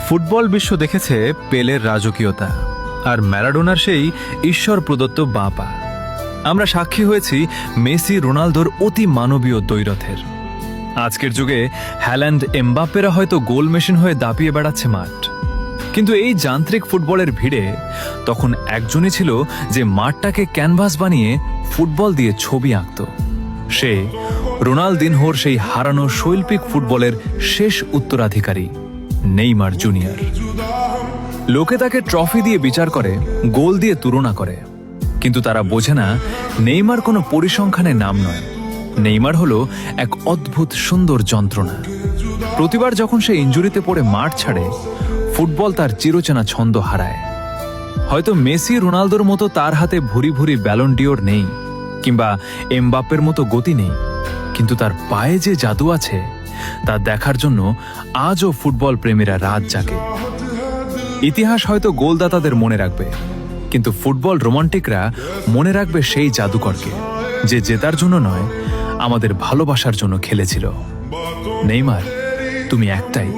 Football বিশ্ব দেখেছে পেলের রাজকীয়তা আর ম্যারাডোনার সেই ঈশ্বর প্রদত্ত বাঁ পা। আমরা সাক্ষী হয়েছি মেসি রোনালদোর অতি মানবীয় দ্বৈরথের। আজকের যুগে হ্যাল্যান্ড এমবাপ্পেরা হয়তো গোল মেশিন হয়ে দাপিয়ে বেড়াচ্ছে মাঠ, কিন্তু এই যান্ত্রিক ফুটবলের ভিড়ে তখন একজনই ছিল যে মাঠটাকে ক্যানভাস বানিয়ে ফুটবল দিয়ে ছবি আঁকত। সে রোনালদিনহোর সেই হারানো শৈল্পিক ফুটবলের শেষ উত্তরাধিকারী নেইমার জুনিয়র। লোকে তাকে ট্রফি দিয়ে বিচার করে, গোল দিয়ে তুলনা করে, কিন্তু তারা বোঝে না নেইমার কোনো পরিসংখ্যানের নাম নয়। নেইমার হলো এক অদ্ভুত সুন্দর যন্ত্রণা। প্রতিবার যখন সে ইনজুরিতে পড়ে মাঠ ছাড়ে, ফুটবল তার চিরচেনা ছন্দ হারায়। হয়তো মেসি রোনালদোর মতো তার হাতে ভুরি ভুরি ব্যালন ডিওর নেই, কিংবা এমবাপ্পের মতো গতি নেই, কিন্তু তার পায়ে যে জাদু আছে তা দেখার জন্য আজও ফুটবল প্রেমীরা রাত জাগে। ইতিহাস হয়তো গোলদাতাদের মনে রাখবে, কিন্তু ফুটবল রোমান্টিকরা মনে রাখবে সেই জাদুকরকে, যে জেতার জন্য নয়, আমাদের ভালোবাসার জন্য খেলেছিল। নেইমার, তুমি একটাই।